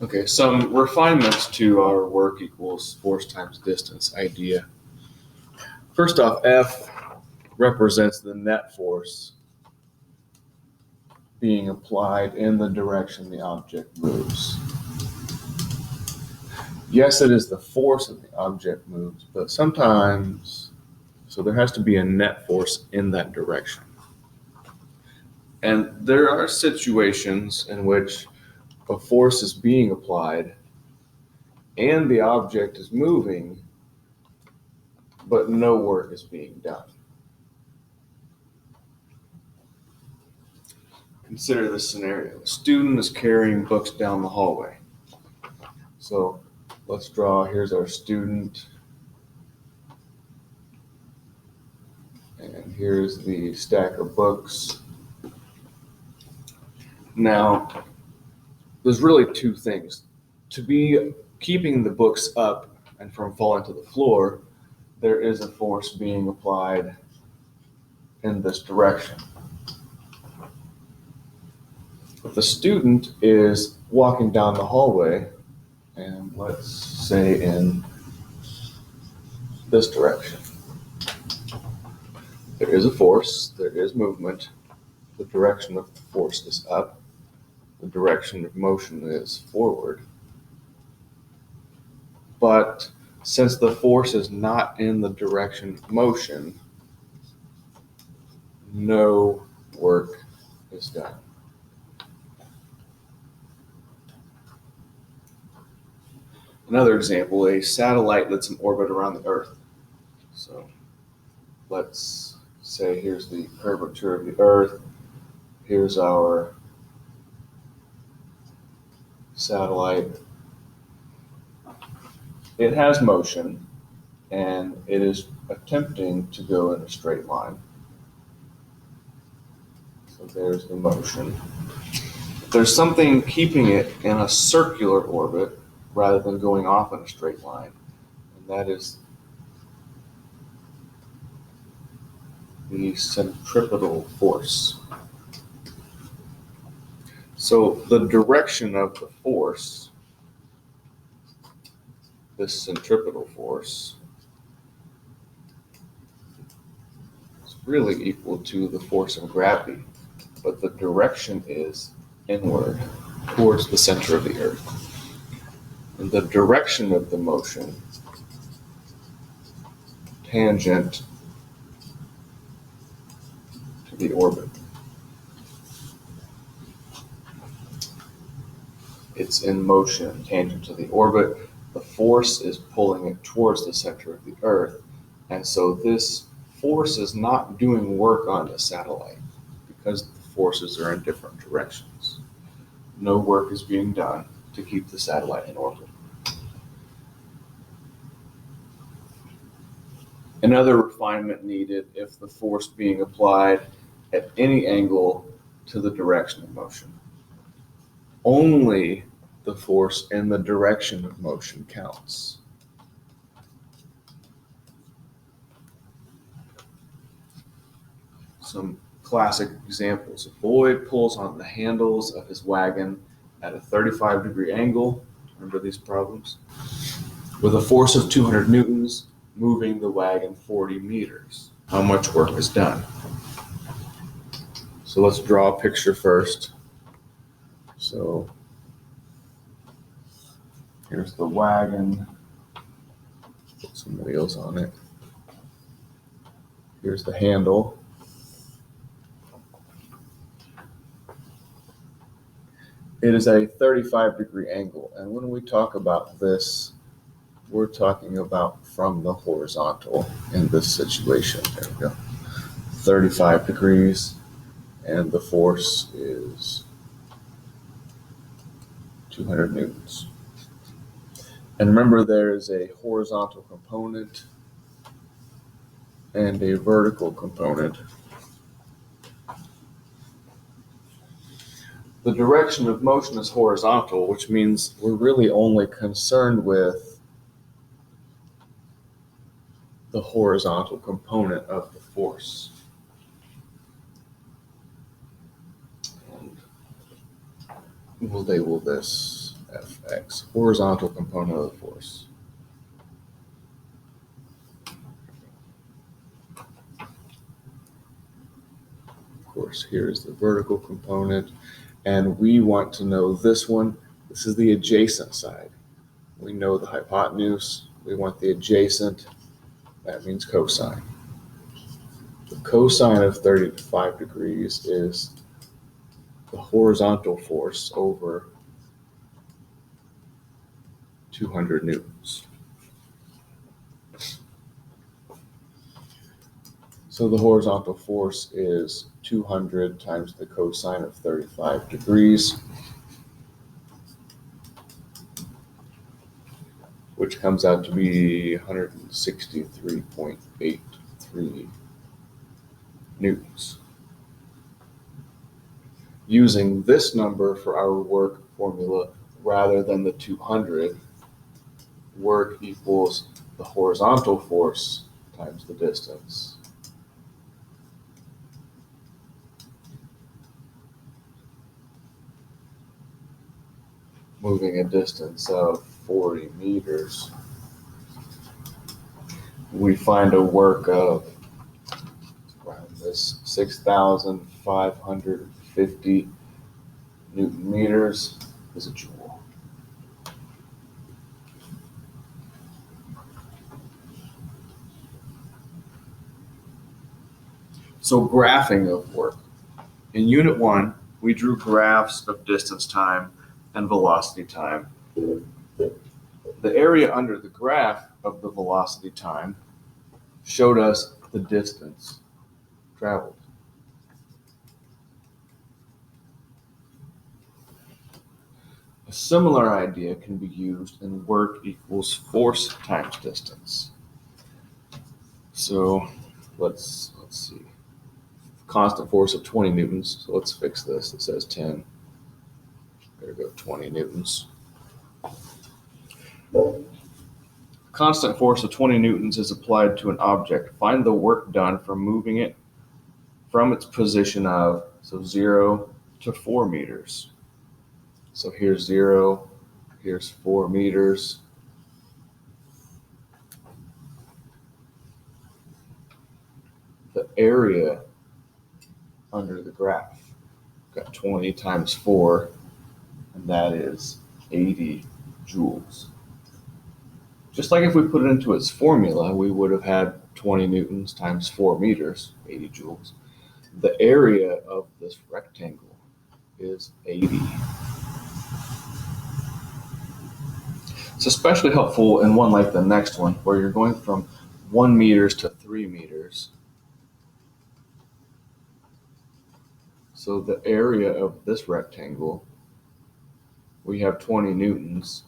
Okay, some refinements to our work equals force times distance idea. First off, F represents the net force being applied in the direction the object moves. Yes, it is the force that the object moves, but sometimes, so there has to be a net force in that direction. And there are situations in which a force is being applied and the object is moving, but no work is being done. Consider this scenario. A student is carrying books down the hallway. So let's draw, here's our student. And here's the stack of books. Now, there's really two things. To be keeping the books up and from falling to the floor, there is a force being applied in this direction. If the student is walking down the hallway, and let's say in this direction, there is a force, there is movement, the direction of the force is up, the direction of motion is forward. But since the force is not in the direction of motion, no work is done. Another example, a satellite that's in orbit around the Earth. So let's say here's the curvature of the Earth, here's our satellite. It has motion and it is attempting to go in a straight line. So there's the motion. There's something keeping it in a circular orbit rather than going off in a straight line, and that is the centripetal force. So the direction of the force, this centripetal force, is really equal to the force of gravity, but the direction is inward towards the center of the Earth. And the direction of the motion, tangent to the orbit. It's in motion, tangent to the orbit. The force is pulling it towards the center of the Earth. And so this force is not doing work on the satellite because the forces are in different directions. No work is being done to keep the satellite in orbit. Another refinement needed if the force being applied at any angle to the direction of motion. Only the force in the direction of motion counts. Some classic examples. A boy pulls on the handles of his wagon at a 35-degree angle. Remember these problems? With a force of 200 newtons, moving the wagon 40 meters. How much work is done? So let's draw a picture first. So here's the wagon. Put some wheels on it. Here's the handle. It is a 35-degree angle, and when we talk about this, we're talking about from the horizontal in this situation. There we go. 35 degrees, and the force is 200 newtons. And remember, there is a horizontal component and a vertical component. The direction of motion is horizontal, which means we're really only concerned with the horizontal component of the force. And we'll label this F 2x, horizontal component of the force. Of course, here's the vertical component, and we want to know this one. This is the adjacent side. We know the hypotenuse. We want the adjacent. That means cosine. The cosine of 35 degrees is the horizontal force over 200 newtons. So the horizontal force is 200 times the cosine of 35 degrees, which comes out to be 163.83 newtons. Using this number for our work formula rather than the 200, work equals the horizontal force times the distance. Moving a distance of 40 meters, we find a work of around this 6,550 Newton meters is a joule. So graphing of work. In Unit 1, we drew graphs of distance time and velocity time. The area under the graph of the velocity time showed us the distance traveled. A similar idea can be used in work equals force times distance. So let's see. Constant force of 20 newtons. So let's fix this. It says 10. There we go, 20 newtons. Constant force of 20 newtons is applied to an object. Find the work done from moving it from its position of 0 to 4 meters. So here's 0, here's 4 meters. The area under the graph, got 20 times 4, and that is 80 joules. Just like if we put it into its formula, we would have had 20 newtons times 4 meters, 80 joules. The area of this rectangle is 80. It's especially helpful in one like the next one, where you're going from 1 meters to 3 meters. So the area of this rectangle, we have 20 newtons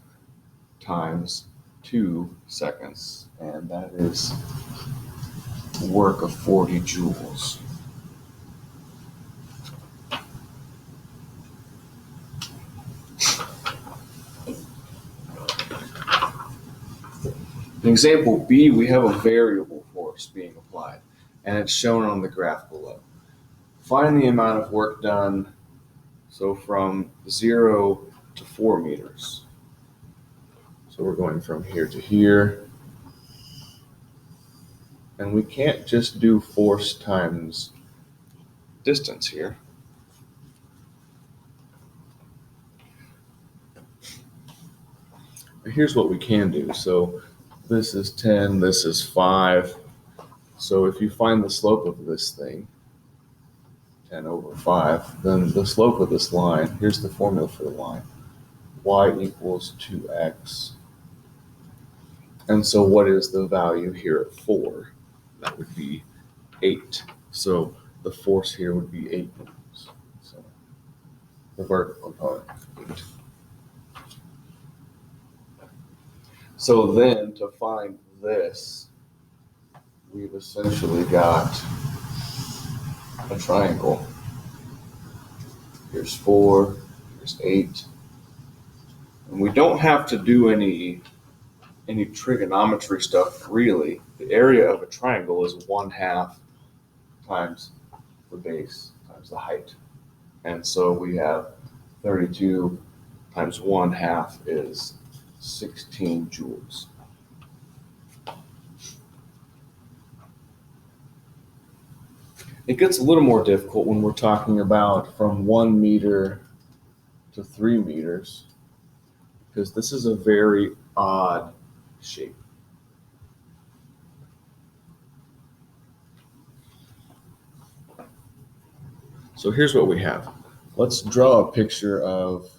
times 2 seconds, and that is work of 40 joules. In example B, we have a variable force being applied, and it's shown on the graph below. Find the amount of work done, so from 0 to 4 meters. So we're going from here to here. And we can't just do force times distance here. Here's what we can do. So this is 10, this is 5. So if you find the slope of this thing, 10 over 5, then the slope of this line, here's the formula for the line, y equals 2x. And so what is the value here at 4? That would be 8. So the force here would be 8 newtons. So the vertical component, 8. So then to find this, we've essentially got a triangle. Here's 4, here's 8. And we don't have to do any trigonometry stuff really. The area of a triangle is 1/2 times the base times the height. And so we have 32 times 1/2 is 16 joules. It gets a little more difficult when we're talking about from 1 meter to 3 meters, because this is a very odd shape. So here's what we have. Let's draw a picture of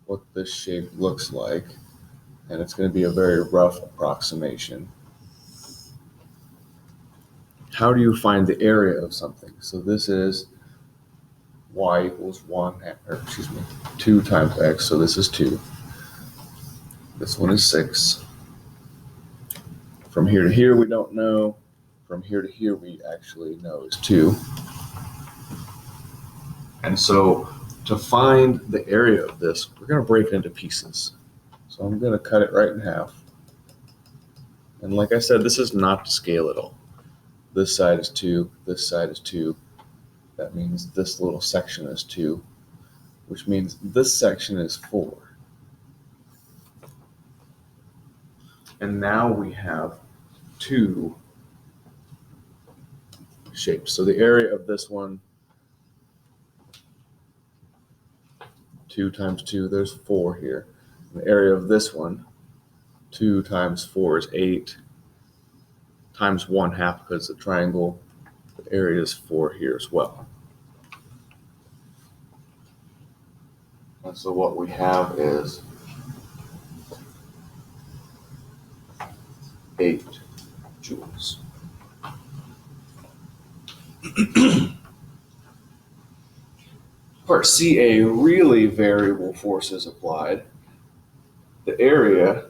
what this shape looks like, and it's going to be a very rough approximation. How do you find the area of something? So this is y equals 2 times x, so this is 2. This one is 6. From here to here we don't know. From here to here we actually know is 2. And so to find the area of this, we're going to break it into pieces. So I'm going to cut it right in half. And like I said, this is not to scale at all. This side is 2, this side is 2. That means this little section is 2, which means this section is 4. And now we have 2 shapes. So the area of this one, 2 times 2, there's 4 here. And the area of this one, 2 times 4 is 8, times 1/2 because it's a triangle. The area is 4 here as well. And so what we have is 8 joules. Part C, a really variable force is applied. The area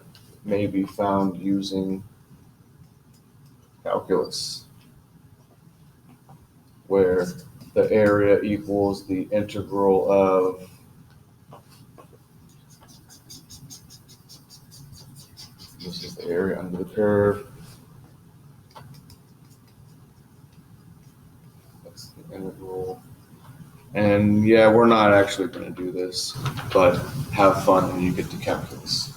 may be found using calculus, where the area equals the integral of this is the area under the curve. That's the integral. And yeah, we're not actually going to do this, but have fun when you get to calculus.